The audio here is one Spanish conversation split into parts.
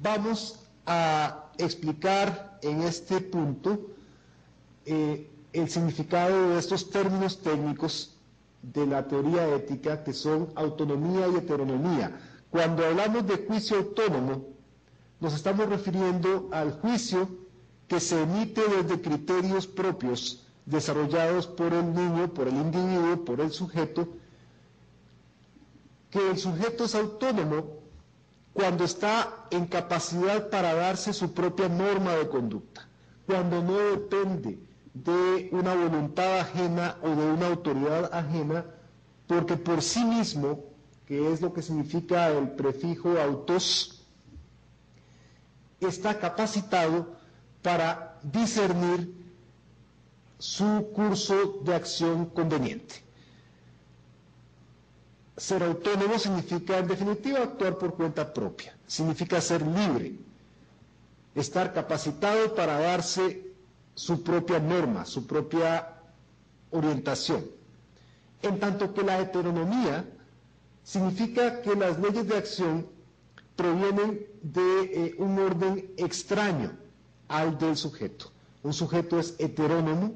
Vamos a explicar en este punto el significado de estos términos técnicos de la teoría ética, que son autonomía y heteronomía. Cuando hablamos de juicio autónomo, nos estamos refiriendo al juicio que se emite desde criterios propios desarrollados por el niño, por el individuo, por el sujeto, que el sujeto es autónomo cuando está en capacidad para darse su propia norma de conducta, cuando no depende de una voluntad ajena o de una autoridad ajena, porque por sí mismo, que es lo que significa el prefijo autos, está capacitado para discernir su curso de acción conveniente. Ser autónomo significa, en definitiva, actuar por cuenta propia, significa ser libre, estar capacitado para darse su propia norma, su propia orientación. En tanto que la heteronomía significa que las leyes de acción provienen de un orden extraño al del sujeto. Un sujeto es heterónomo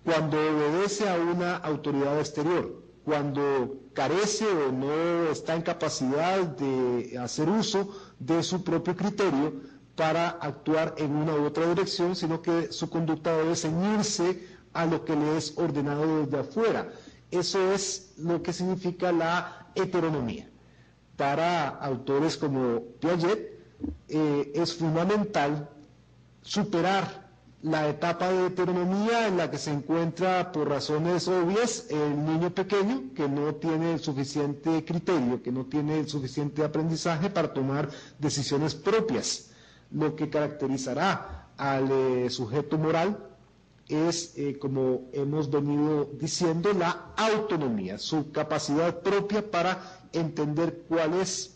cuando obedece a una autoridad exterior, cuando carece o no está en capacidad de hacer uso de su propio criterio para actuar en una u otra dirección, sino que su conducta debe ceñirse a lo que le es ordenado desde afuera. Eso es lo que significa la heteronomía. Para autores como Piaget es fundamental superar la etapa de heteronomía en la que se encuentra, por razones obvias, el niño pequeño que no tiene el suficiente criterio, que no tiene el suficiente aprendizaje para tomar decisiones propias. Lo que caracterizará al sujeto moral es, como hemos venido diciendo, la autonomía, su capacidad propia para entender cuál es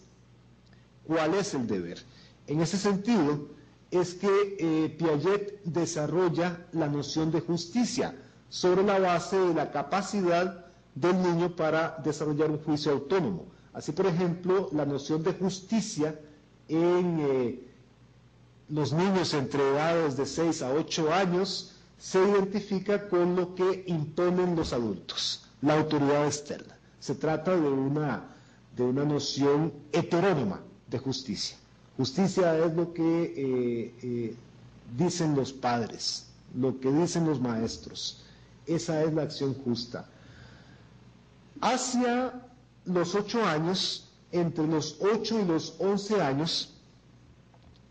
el deber. En ese sentido, es que Piaget desarrolla la noción de justicia sobre la base de la capacidad del niño para desarrollar un juicio autónomo. Así, por ejemplo, la noción de justicia en los niños entre edades de 6 a 8 años se identifica con lo que imponen los adultos, la autoridad externa. Se trata de una noción heterónoma de justicia. Justicia es lo que dicen los padres, lo que dicen los maestros. Esa es la acción justa. Hacia los 8 años, entre los 8 y los 11 años,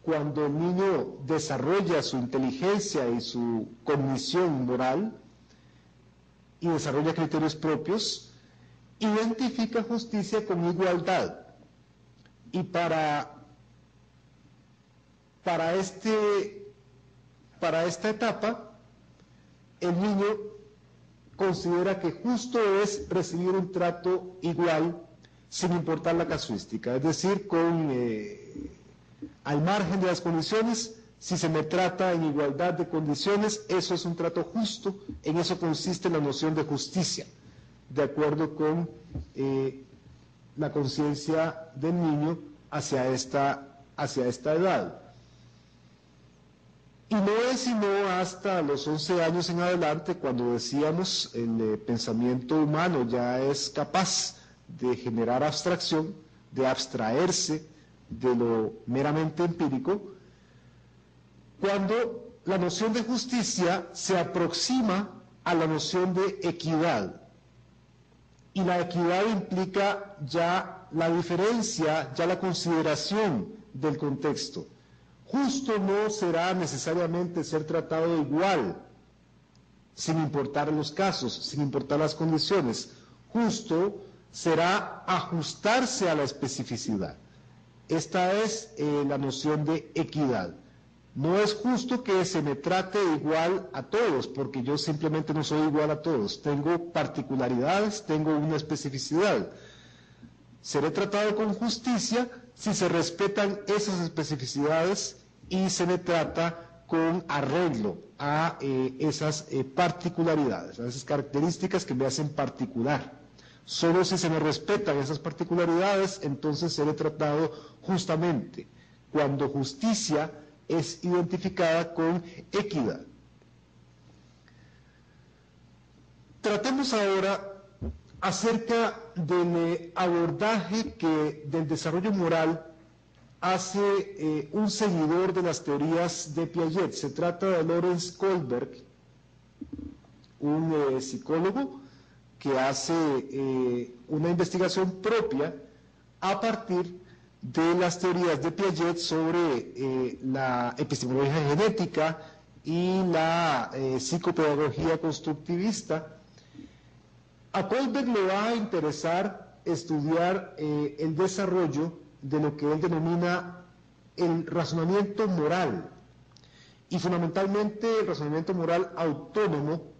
cuando el niño desarrolla su inteligencia y su cognición moral y desarrolla criterios propios, identifica justicia con igualdad. Y para esta etapa, el niño considera que justo es recibir un trato igual sin importar la casuística, es decir, al margen de las condiciones, si se me trata en igualdad de condiciones, eso es un trato justo, en eso consiste la noción de justicia, de acuerdo con la conciencia del niño hacia esta edad. Y no es sino hasta los 11 años en adelante, cuando decíamos el pensamiento humano ya es capaz de generar abstracción, de abstraerse de lo meramente empírico, cuando la noción de justicia se aproxima a la noción de equidad. Y la equidad implica ya la diferencia, ya la consideración del contexto. Justo no será necesariamente ser tratado igual, sin importar los casos, sin importar las condiciones. Justo será ajustarse a la especificidad. Esta es la noción de equidad. No es justo que se me trate igual a todos, porque yo simplemente no soy igual a todos. Tengo particularidades, tengo una especificidad. Seré tratado con justicia si se respetan esas especificidades y se me trata con arreglo a esas particularidades, a esas características que me hacen particular. Solo si se me respetan esas particularidades, entonces seré tratado justamente. cuando justicia es identificada con equidad. Tratemos ahora acerca del abordaje del desarrollo moral hace un seguidor de las teorías de Piaget. Se trata de Lorenz Kohlberg, un psicólogo que hace una investigación propia a partir de las teorías de Piaget sobre la epistemología genética y la psicopedagogía constructivista. A Kohlberg le va a interesar estudiar el desarrollo de lo que él denomina el razonamiento moral, y fundamentalmente el razonamiento moral autónomo,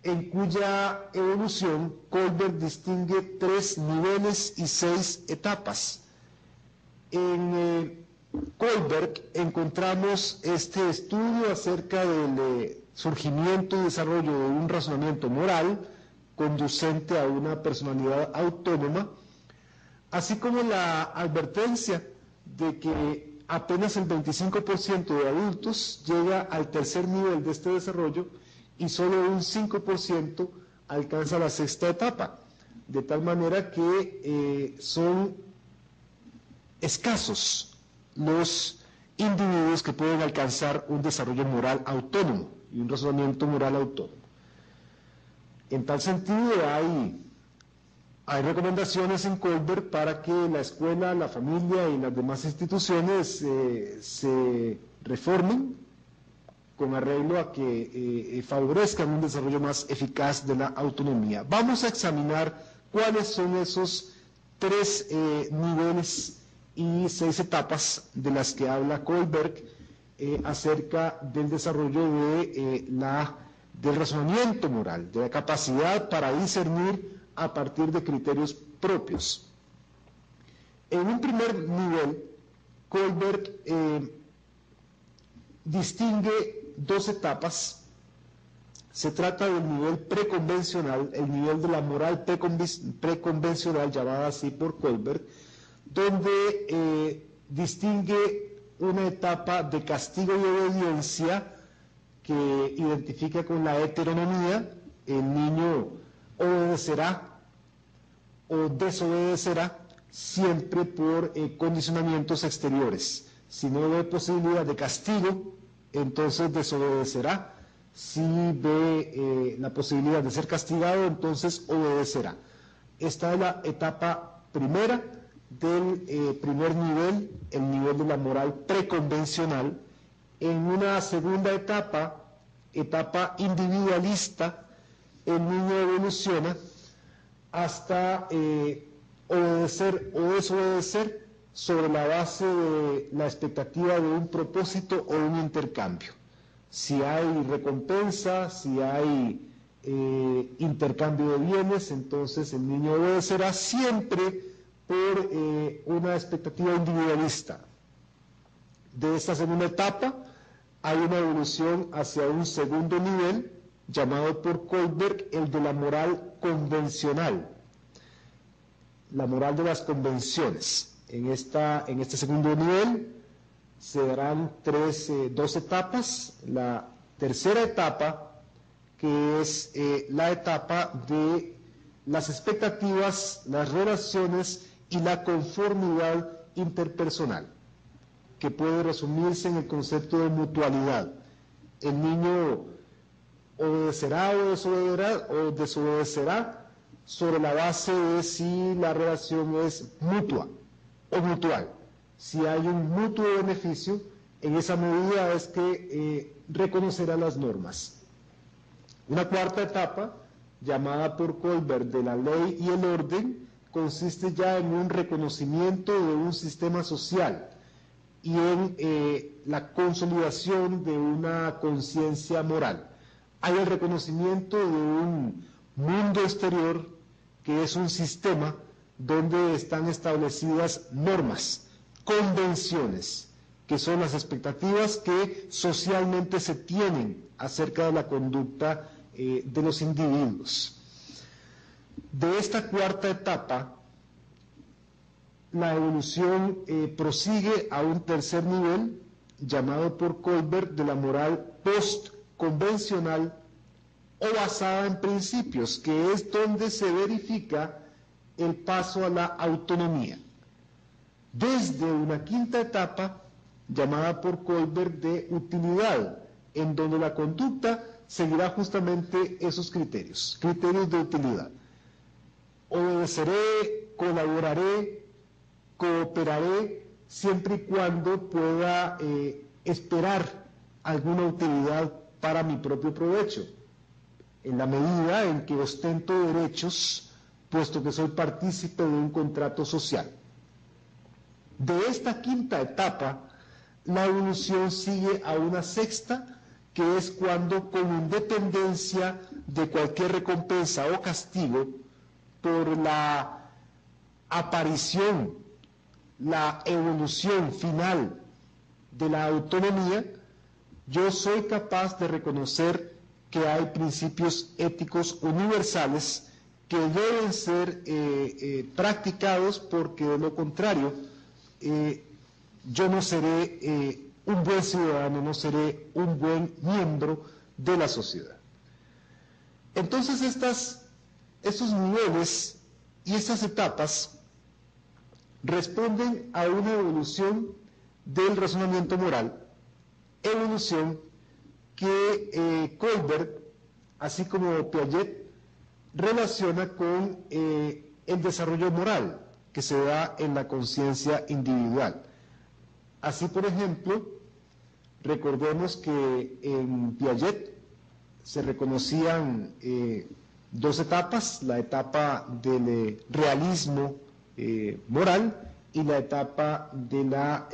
en cuya evolución Kohlberg distingue 3 niveles y 6 etapas. En Kohlberg encontramos este estudio acerca del surgimiento y desarrollo de un razonamiento moral conducente a una personalidad autónoma, así como la advertencia de que apenas el 25% de adultos llega al tercer nivel de este desarrollo y solo un 5% alcanza la 6ª etapa, de tal manera que son escasos los individuos que pueden alcanzar un desarrollo moral autónomo y un razonamiento moral autónomo. En tal sentido, hay recomendaciones en Kohlberg para que la escuela, la familia y las demás instituciones se reformen con arreglo a que favorezcan un desarrollo más eficaz de la autonomía. Vamos a examinar cuáles son esos 3 niveles y 6 etapas de las que habla Kohlberg acerca del desarrollo del razonamiento moral, de la capacidad para discernir a partir de criterios propios. En un primer nivel, Kohlberg distingue 2 etapas. Se trata del nivel preconvencional, el nivel de la moral preconvencional, llamada así por Kohlberg, donde distingue una etapa de castigo y obediencia que identifica con la heteronomía. El niño obedecerá o desobedecerá siempre por condicionamientos exteriores. Si no ve posibilidad de castigo, entonces desobedecerá. Si ve la posibilidad de ser castigado, entonces obedecerá. Esta es la etapa primera del primer nivel, el nivel de la moral preconvencional. En una segunda etapa individualista, el niño evoluciona hasta obedecer o desobedecer sobre la base de la expectativa de un propósito o un intercambio. Si hay recompensa, si hay intercambio de bienes, entonces el niño obedecerá siempre por una expectativa individualista. De esta segunda etapa hay una evolución hacia un segundo nivel, llamado por Kohlberg el de la moral convencional, la moral de las convenciones. En este segundo nivel se darán 2 etapas. La tercera etapa, que es la etapa de las expectativas, las relaciones y la conformidad interpersonal, que puede resumirse en el concepto de mutualidad. El niño obedecerá o desobedecerá sobre la base de si la relación es mutua o mutual. Si hay un mutuo beneficio, en esa medida es que reconocerá las normas. Una cuarta etapa, llamada por Kohlberg de la ley y el orden, consiste ya en un reconocimiento de un sistema social y en la consolidación de una conciencia moral. Hay el reconocimiento de un mundo exterior que es un sistema donde están establecidas normas, convenciones, que son las expectativas que socialmente se tienen acerca de la conducta de los individuos. De esta cuarta etapa, la evolución prosigue a un tercer nivel, llamado por Kohlberg de la moral postconvencional o basada en principios, que es donde se verifica el paso a la autonomía. Desde una quinta etapa, llamada por Kohlberg de utilidad, en donde la conducta seguirá justamente esos criterios de utilidad. Obedeceré, colaboraré, cooperaré, siempre y cuando pueda esperar alguna utilidad para mi propio provecho, en la medida en que ostento derechos, puesto que soy partícipe de un contrato social. De esta quinta etapa, la evolución sigue a una sexta, que es cuando, con independencia de cualquier recompensa o castigo, por la aparición, la evolución final de la autonomía, yo soy capaz de reconocer que hay principios éticos universales que deben ser practicados, porque de lo contrario yo no seré un buen ciudadano, no seré un buen miembro de la sociedad. Entonces estos niveles y estas etapas responden a una evolución del razonamiento moral, evolución que Kohlberg, así como Piaget, relaciona con el desarrollo moral que se da en la conciencia individual. Así, por ejemplo, recordemos que en Piaget se reconocían dos etapas: la etapa del realismo moral y la etapa de la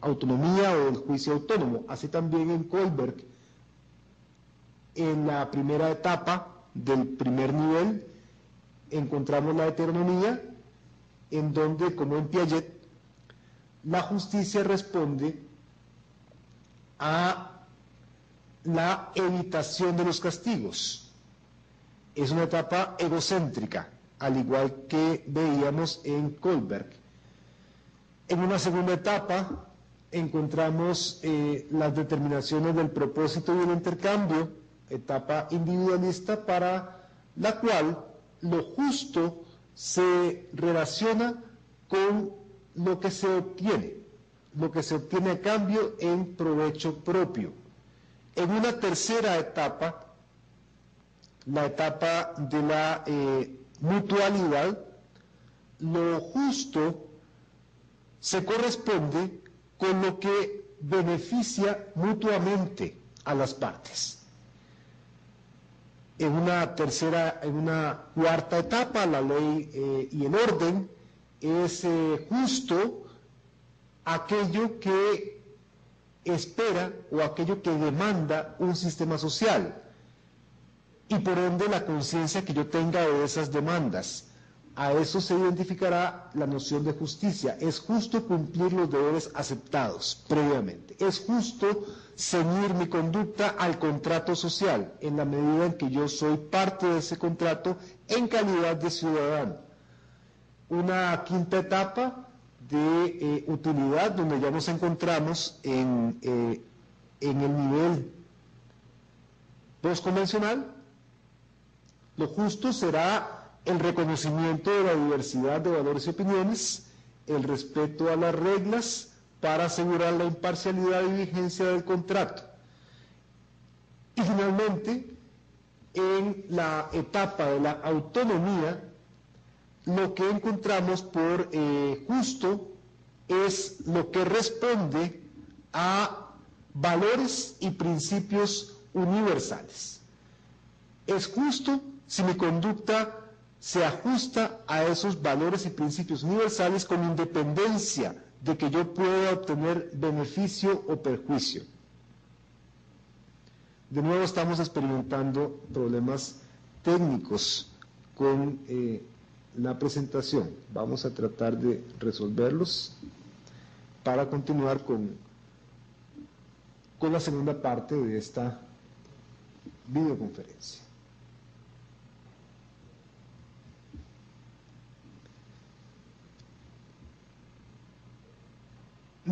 autonomía o del juicio autónomo. Así también en Kohlberg, en la primera etapa del primer nivel, encontramos la heteronomía, en donde, como en Piaget, la justicia responde a la evitación de los castigos. Es una etapa egocéntrica, al igual que veíamos en Kohlberg. En una segunda etapa encontramos las determinaciones del propósito y el intercambio, etapa individualista, para la cual lo justo se relaciona con lo que se obtiene a cambio en provecho propio. En una tercera etapa, la etapa de la mutualidad, lo justo se corresponde con lo que beneficia mutuamente a las partes. En una cuarta etapa, la ley y el orden, es justo aquello que espera o aquello que demanda un sistema social, y por ende la conciencia que yo tenga de esas demandas. A eso se identificará la noción de justicia. Es justo cumplir los deberes aceptados previamente. Es justo ceñir mi conducta al contrato social, en la medida en que yo soy parte de ese contrato en calidad de ciudadano. Una quinta etapa de utilidad, donde ya nos encontramos en el nivel postconvencional. Lo justo será el reconocimiento de la diversidad de valores y opiniones, el respeto a las reglas para asegurar la imparcialidad y vigencia del contrato. Y finalmente, en la etapa de la autonomía, lo que encontramos por justo es lo que responde a valores y principios universales. Es justo si mi conducta se ajusta a esos valores y principios universales, con independencia de que yo pueda obtener beneficio o perjuicio. De nuevo estamos experimentando problemas técnicos con la presentación. Vamos a tratar de resolverlos para continuar con la segunda parte de esta videoconferencia.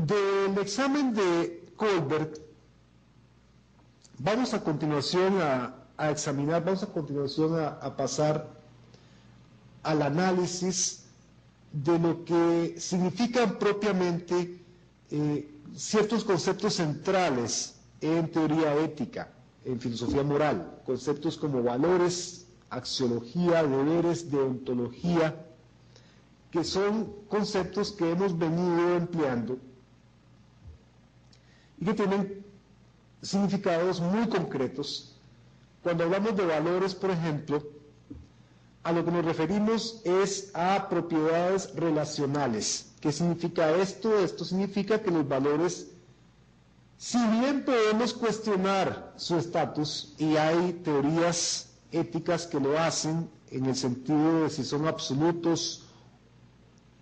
Del examen de Colbert, vamos a continuación a examinar, vamos a continuación a pasar al análisis de lo que significan propiamente ciertos conceptos centrales en teoría ética, en filosofía moral, conceptos como valores, axiología, deberes, deontología, que son conceptos que hemos venido empleando y que tienen significados muy concretos. Cuando hablamos de valores, por ejemplo, a lo que nos referimos es a propiedades relacionales. ¿Qué significa esto? Esto significa que los valores, si bien podemos cuestionar su estatus, y hay teorías éticas que lo hacen en el sentido de si son absolutos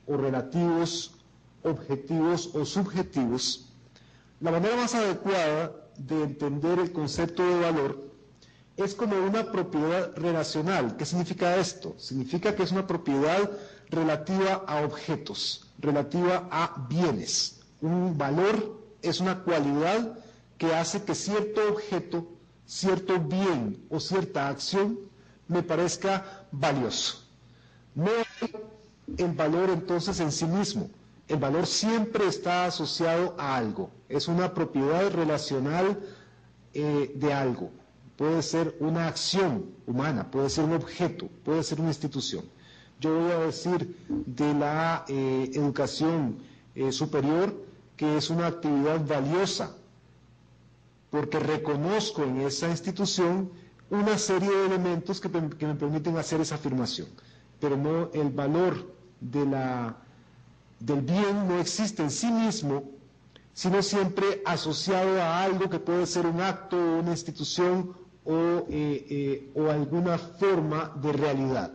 o relativos, objetivos o subjetivos, la manera más adecuada de entender el concepto de valor es como una propiedad relacional. ¿Qué significa esto? Significa que es una propiedad relativa a objetos, relativa a bienes. Un valor es una cualidad que hace que cierto objeto, cierto bien o cierta acción me parezca valioso. No hay el valor entonces en sí mismo. El valor siempre está asociado a algo. Es una propiedad relacional de algo. Puede ser una acción humana, puede ser un objeto, puede ser una institución. Yo voy a decir de la educación superior que es una actividad valiosa, porque reconozco en esa institución una serie de elementos que me permiten hacer esa afirmación. Pero no, el valor del bien no existe en sí mismo, sino siempre asociado a algo que puede ser un acto, una institución o alguna forma de realidad.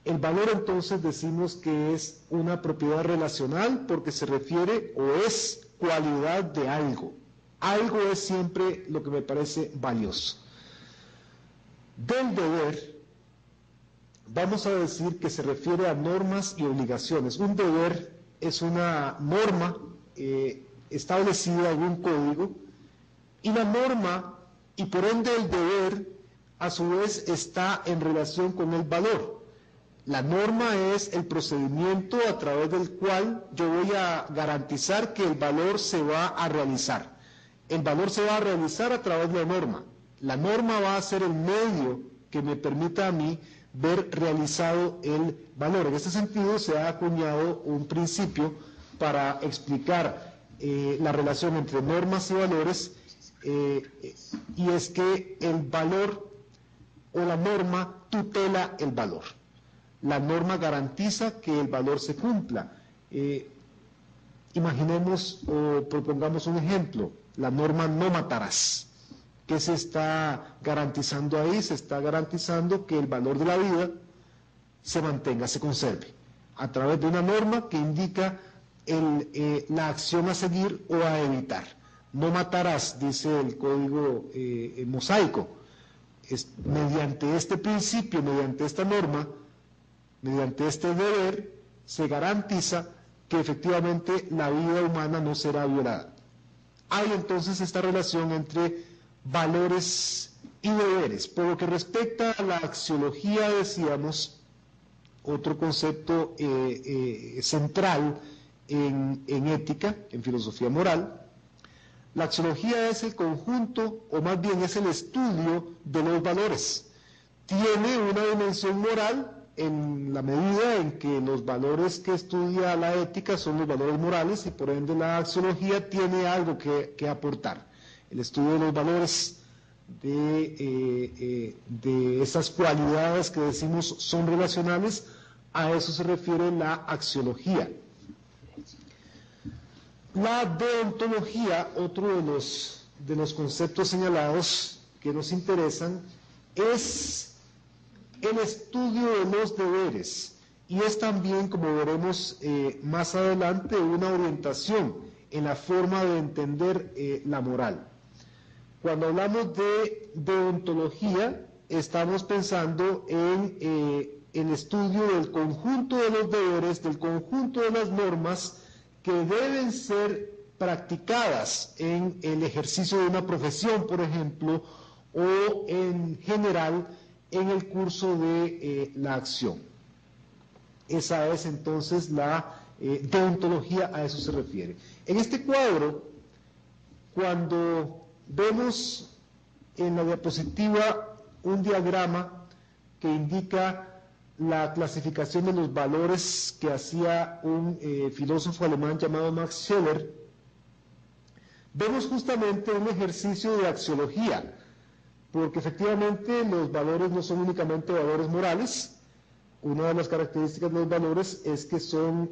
El valor entonces decimos que es una propiedad relacional porque se refiere o es cualidad de algo. Algo es siempre lo que me parece valioso. Del deber, vamos a decir que se refiere a normas y obligaciones. Un deber es una norma establecida en un código, y la norma, y por ende el deber, a su vez está en relación con el valor. La norma es el procedimiento a través del cual yo voy a garantizar que el valor se va a realizar. El valor se va a realizar a través de la norma. La norma va a ser el medio que me permita a mí ver realizado el valor. En este sentido se ha acuñado un principio para explicar la relación entre normas y valores, y es que el valor o la norma tutela el valor. La norma garantiza que el valor se cumpla. Imaginemos o propongamos un ejemplo, la norma no matarás. ¿Qué se está garantizando ahí? Se está garantizando que el valor de la vida se mantenga, se conserve, a través de una norma que indica la acción a seguir o a evitar. No matarás, dice el código mosaico. Mediante este principio, mediante esta norma, mediante este deber, se garantiza que efectivamente la vida humana no será violada. Hay entonces esta relación entre valores y deberes. Por lo que respecta a la axiología, decíamos, otro concepto central en ética, en filosofía moral, la axiología es el conjunto, o más bien es el estudio de los valores. Tiene una dimensión moral en la medida en que los valores que estudia la ética son los valores morales, y por ende la axiología tiene algo que aportar. El estudio de los valores de esas cualidades que decimos son relacionales, a eso se refiere la axiología. La deontología, otro de los conceptos señalados que nos interesan, es el estudio de los deberes, y es también, como veremos más adelante, una orientación en la forma de entender la moral. Cuando hablamos de deontología, estamos pensando en el estudio del conjunto de los deberes, del conjunto de las normas que deben ser practicadas en el ejercicio de una profesión, por ejemplo, o en general en el curso de la acción. Esa es entonces la deontología, a eso se refiere. En este cuadro, cuando vemos en la diapositiva un diagrama que indica la clasificación de los valores que hacía un filósofo alemán llamado Max Scheler, vemos justamente un ejercicio de axiología, porque efectivamente los valores no son únicamente valores morales. Una de las características de los valores es que son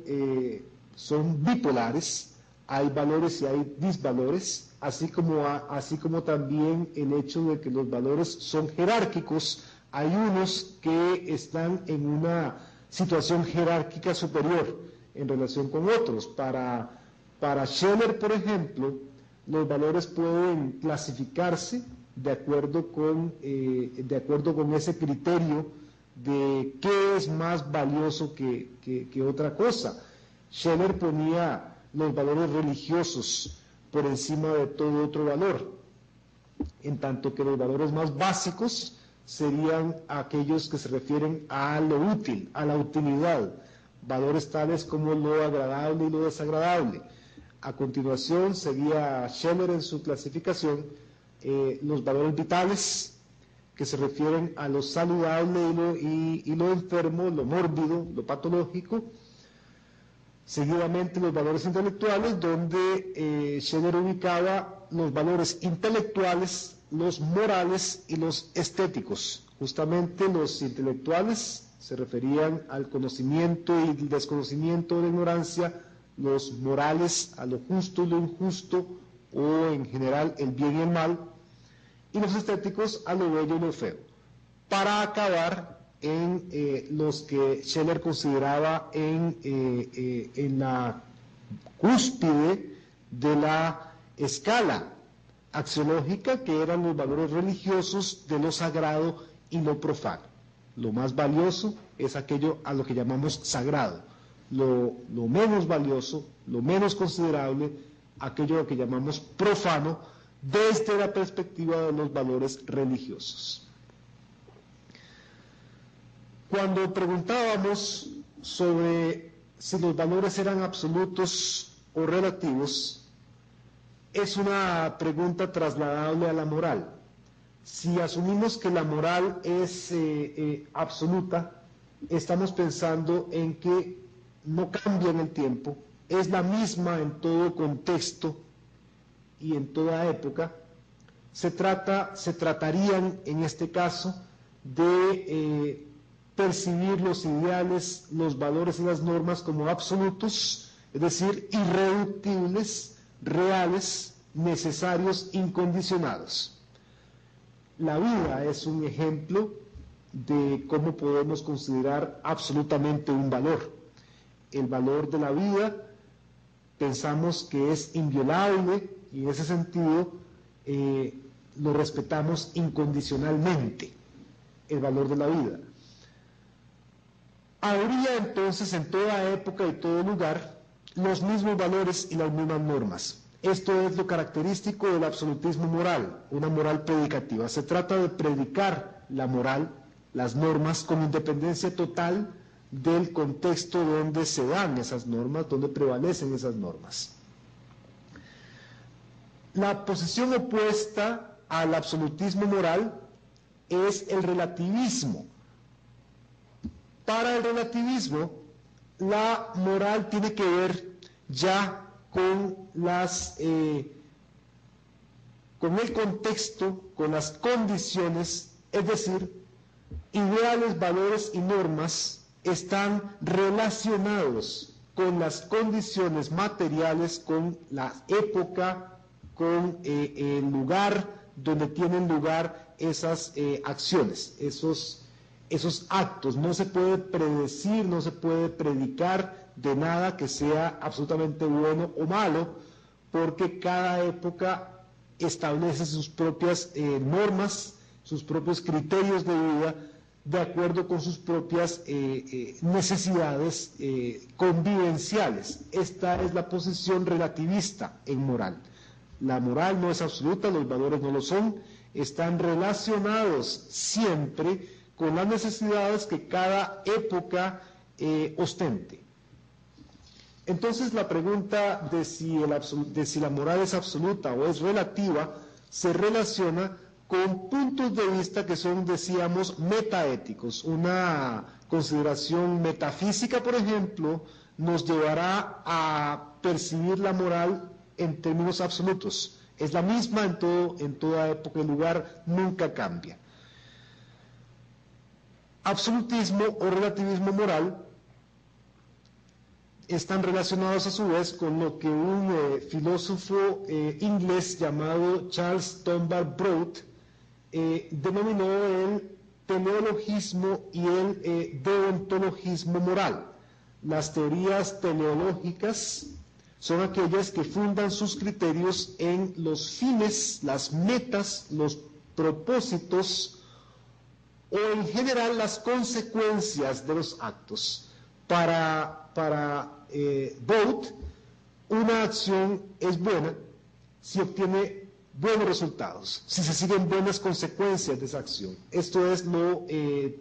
bipolares, hay valores y hay disvalores, así como también el hecho de que los valores son jerárquicos. Hay unos que están en una situación jerárquica superior en relación con otros. Para Scheler, por ejemplo, los valores pueden clasificarse de acuerdo con ese criterio de qué es más valioso que otra cosa. Scheler ponía los valores religiosos por encima de todo otro valor, en tanto que los valores más básicos serían aquellos que se refieren a lo útil, a la utilidad, valores tales como lo agradable y lo desagradable. A continuación seguía Scheler en su clasificación los valores vitales, que se refieren a lo saludable y lo enfermo, lo mórbido, lo patológico. Seguidamente los valores intelectuales, donde Scheler ubicaba los valores intelectuales, los morales y los estéticos. Justamente los intelectuales se referían al conocimiento y el desconocimiento de la ignorancia, los morales a lo justo y lo injusto, o en general el bien y el mal, y los estéticos a lo bello y lo feo, para acabar en los que Scheler consideraba en la cúspide de la escala axiológica, que eran los valores religiosos de lo sagrado y lo profano. Lo más valioso es aquello a lo que llamamos sagrado, lo menos valioso, lo menos considerable, aquello a lo que llamamos profano, desde la perspectiva de los valores religiosos. Cuando preguntábamos sobre si los valores eran absolutos o relativos, es una pregunta trasladable a la moral. Si asumimos que la moral es absoluta, estamos pensando en que no cambia en el tiempo, es la misma en todo contexto y en toda época. Se tratarían en este caso de percibir los ideales, los valores y las normas como absolutos, es decir, irreductibles, reales, necesarios, incondicionados. La vida es un ejemplo de cómo podemos considerar absolutamente un valor. El valor de la vida pensamos que es inviolable y en ese sentido lo respetamos incondicionalmente, el valor de la vida. Habría entonces en toda época y todo lugar los mismos valores y las mismas normas. Esto es lo característico del absolutismo moral, una moral predicativa. Se trata de predicar la moral, las normas, con independencia total del contexto donde se dan esas normas, donde prevalecen esas normas. La posición opuesta al absolutismo moral es el relativismo. Para el relativismo, la moral tiene que ver ya con el contexto, con las condiciones, es decir, ideales, valores y normas están relacionados con las condiciones materiales, con la época, con el lugar donde tienen lugar esas acciones, esos actos. No se puede predecir, no se puede predicar de nada que sea absolutamente bueno o malo, porque cada época establece sus propias normas, sus propios criterios de vida, de acuerdo con sus propias necesidades convivenciales. Esta es la posición relativista en moral. La moral no es absoluta, los valores no lo son, están relacionados siempre con las necesidades que cada época ostente. Entonces la pregunta de si la moral es absoluta o es relativa se relaciona con puntos de vista que son, decíamos, metaéticos. Una consideración metafísica, por ejemplo, nos llevará a percibir la moral en términos absolutos. Es la misma en toda época y lugar, nunca cambia. Absolutismo o relativismo moral están relacionados a su vez con lo que un filósofo inglés llamado Charles Dunbar Broad denominó el teleologismo y el deontologismo moral. Las teorías teleológicas son aquellas que fundan sus criterios en los fines, las metas, los propósitos o en general las consecuencias de los actos. Para Vogt, una acción es buena si obtiene buenos resultados, si se siguen buenas consecuencias de esa acción. Esto es lo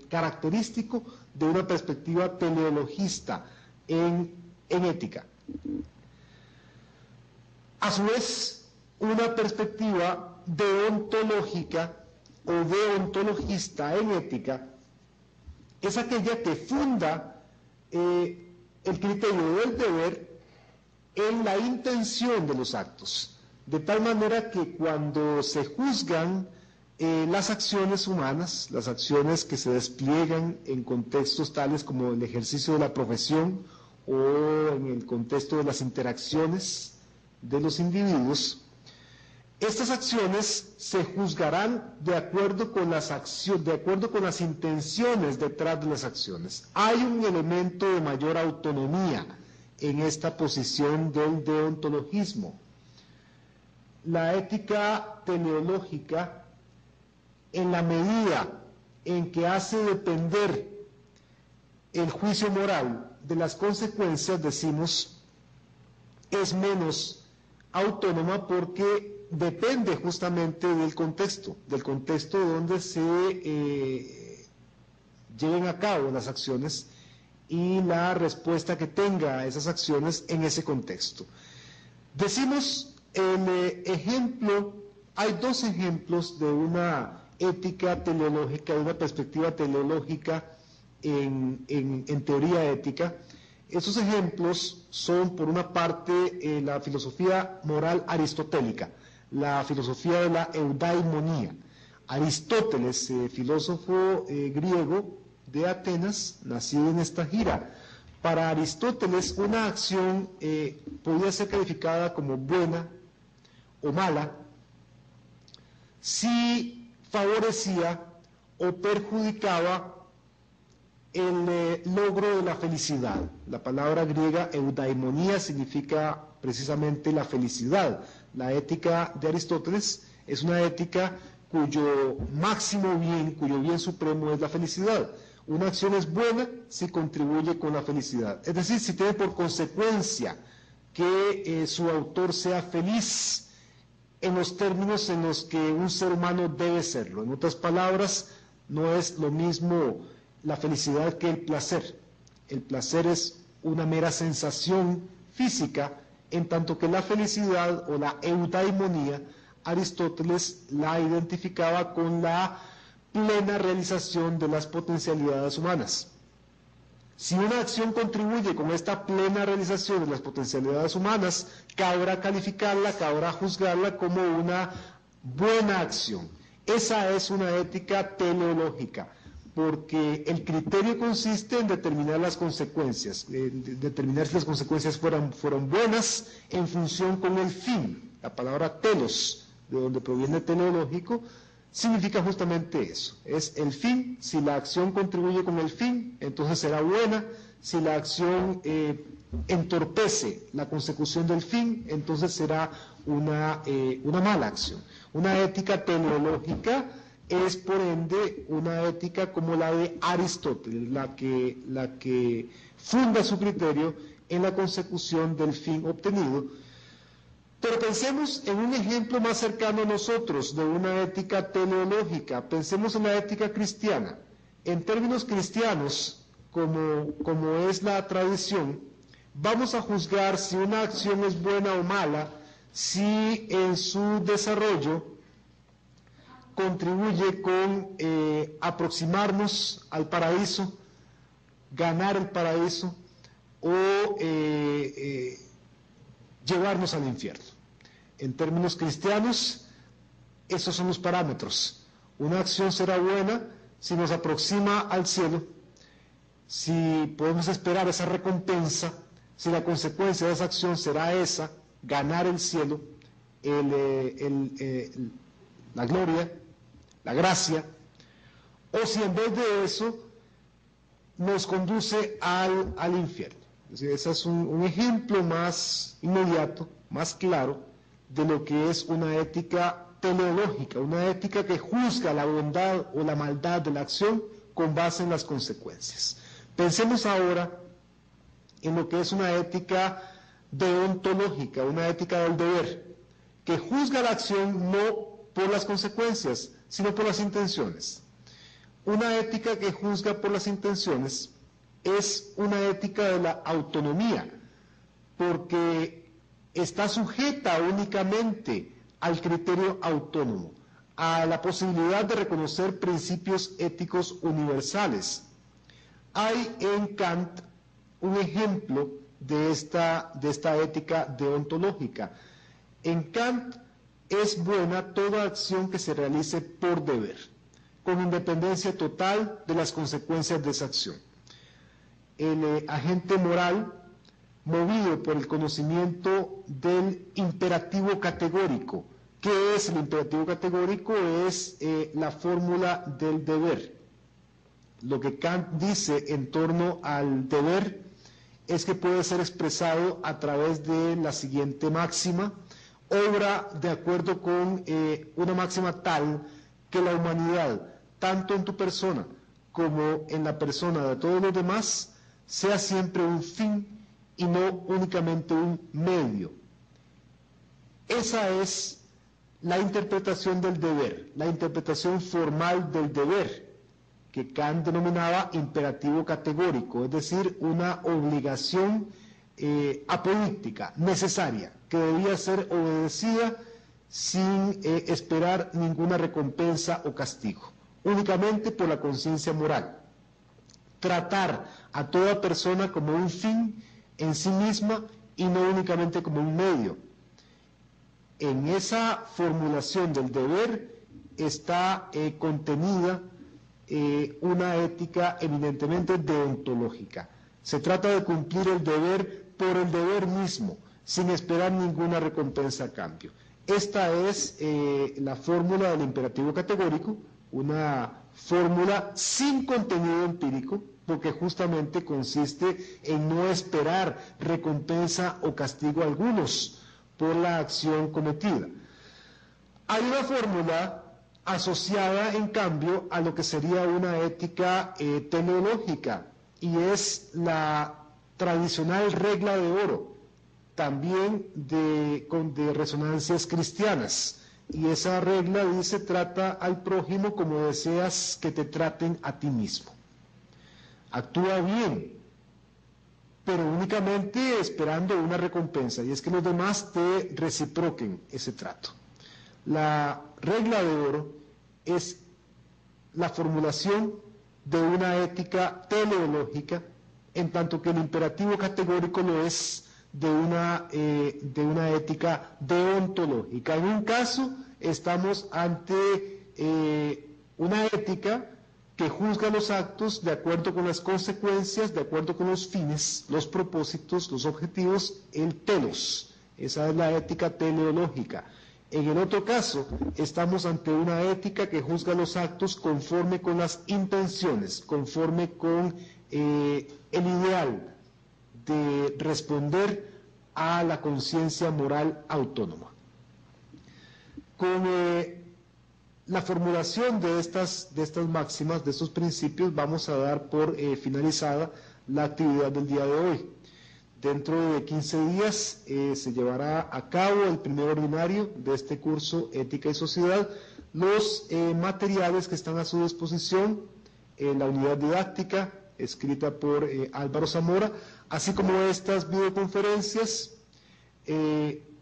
característico de una perspectiva teleologista en ética. A su vez, una perspectiva deontológica o deontologista en ética es aquella que funda el criterio del deber en la intención de los actos. De tal manera que cuando se juzgan las acciones humanas, las acciones que se despliegan en contextos tales como el ejercicio de la profesión o en el contexto de las interacciones de los individuos, estas acciones se juzgarán de acuerdo con las intenciones detrás de las acciones. Hay un elemento de mayor autonomía en esta posición del deontologismo. La ética teleológica, en la medida en que hace depender el juicio moral de las consecuencias, decimos, es menos autónoma porque depende justamente del contexto donde se lleven a cabo las acciones y la respuesta que tenga a esas acciones en ese contexto. Decimos hay dos ejemplos de una ética teleológica, de una perspectiva teleológica en teoría ética. Esos ejemplos son, por una parte, la filosofía moral aristotélica, la filosofía de la eudaimonía. Aristóteles, filósofo griego de Atenas, nacido en Estagira. Para Aristóteles, una acción podía ser calificada como buena o mala si favorecía o perjudicaba el logro de la felicidad. La palabra griega eudaimonía significa precisamente la felicidad. La ética de Aristóteles es una ética cuyo máximo bien, cuyo bien supremo es la felicidad. Una acción es buena si contribuye con la felicidad, es decir, si tiene por consecuencia que su autor sea feliz en los términos en los que un ser humano debe serlo. En otras palabras, no es lo mismo la felicidad que el placer. El placer es una mera sensación física, en tanto que la felicidad o la eudaimonía, Aristóteles la identificaba con la plena realización de las potencialidades humanas. Si una acción contribuye con esta plena realización de las potencialidades humanas, cabrá calificarla, cabrá juzgarla como una buena acción. Esa es una ética teleológica, porque el criterio consiste en determinar las consecuencias, determinar si las consecuencias fueron buenas en función con el fin. La palabra telos, de donde proviene teleológico, significa justamente eso, es el fin. Si la acción contribuye con el fin, entonces será buena. Si la acción entorpece la consecución del fin, entonces será una mala acción. Una ética teleológica es por ende una ética como la de Aristóteles, la que funda su criterio en la consecución del fin obtenido. Pero pensemos en un ejemplo más cercano a nosotros de una ética teleológica. Pensemos en la ética cristiana. En términos cristianos, como es la tradición, vamos a juzgar si una acción es buena o mala, si en su desarrollo contribuye con aproximarnos al paraíso, ganar el paraíso o llevarnos al infierno. En términos cristianos, esos son los parámetros. Una acción será buena si nos aproxima al cielo, si podemos esperar esa recompensa, si la consecuencia de esa acción será esa, ganar el cielo, la gloria, la gracia, o si en vez de eso nos conduce al infierno. Es decir, ese es un ejemplo más inmediato, más claro, de lo que es una ética teleológica, una ética que juzga la bondad o la maldad de la acción con base en las consecuencias. Pensemos ahora en lo que es una ética deontológica, una ética del deber, que juzga la acción no por las consecuencias, sino por las intenciones. Una ética que juzga por las intenciones es una ética de la autonomía, porque está sujeta únicamente al criterio autónomo, a la posibilidad de reconocer principios éticos universales. Hay en Kant un ejemplo de esta ética deontológica. En Kant es buena toda acción que se realice por deber, con independencia total de las consecuencias de esa acción. El agente moral, movido por el conocimiento del imperativo categórico. ¿Qué es el imperativo categórico? Es la fórmula del deber. Lo que Kant dice en torno al deber es que puede ser expresado a través de la siguiente máxima: obra de acuerdo con una máxima tal que la humanidad, tanto en tu persona como en la persona de todos los demás, sea siempre un fin y no únicamente un medio. Esa es la interpretación del deber, la interpretación formal del deber, que Kant denominaba imperativo categórico, es decir, una obligación apodíctica, necesaria, que debía ser obedecida sin esperar ninguna recompensa o castigo, únicamente por la conciencia moral. Tratar a toda persona como un fin en sí misma y no únicamente como un medio. En esa formulación del deber está contenida una ética eminentemente deontológica. Se trata de cumplir el deber por el deber mismo, sin esperar ninguna recompensa a cambio. Esta es la fórmula del imperativo categórico, una fórmula sin contenido empírico, porque justamente consiste en no esperar recompensa o castigo algunos por la acción cometida. Hay una fórmula asociada, en cambio, a lo que sería una ética teleológica, y es la tradicional regla de oro, también de resonancias cristianas. Y esa regla dice: trata al prójimo como deseas que te traten a ti mismo. Actúa bien, pero únicamente esperando una recompensa, y es que los demás te reciproquen ese trato. La regla de oro es la formulación de una ética teleológica, en tanto que el imperativo categórico lo es de una ética deontológica. En un caso estamos ante una ética que juzga los actos de acuerdo con las consecuencias, de acuerdo con los fines, los propósitos, los objetivos, el telos. Esa es la ética teleológica. En el otro caso, estamos ante una ética que juzga los actos conforme con las intenciones, conforme con el ideal de responder a la conciencia moral autónoma. Con la formulación de estas máximas, de estos principios, vamos a dar por finalizada la actividad del día de hoy. Dentro de 15 días se llevará a cabo el primer ordinario de este curso Ética y Sociedad. Los materiales que están a su disposición en la unidad didáctica escrita por Álvaro Zamora, así como estas videoconferencias,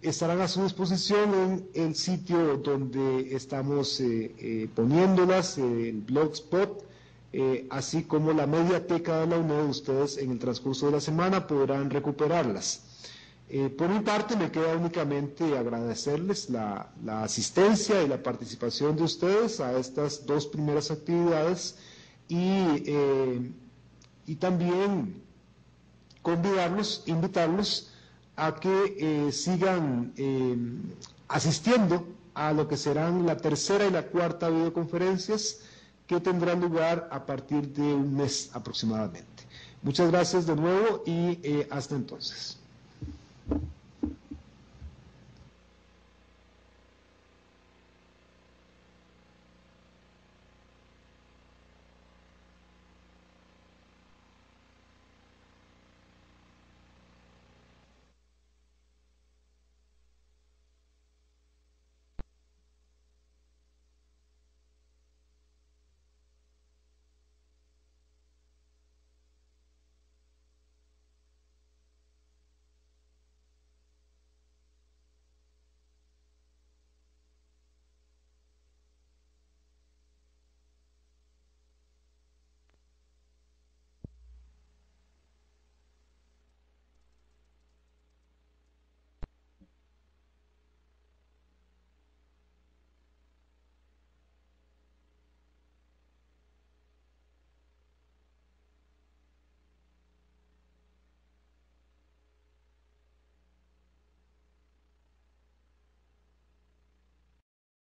estarán a su disposición en el sitio donde estamos poniéndolas, el Blogspot, así como la mediateca de la UNED. Ustedes en el transcurso de la semana podrán recuperarlas. Por mi parte, me queda únicamente agradecerles la asistencia y la participación de ustedes a estas dos primeras actividades y también invitarlos a que sigan asistiendo a lo que serán la tercera y la cuarta videoconferencias que tendrán lugar a partir de un mes aproximadamente. Muchas gracias de nuevo y hasta entonces.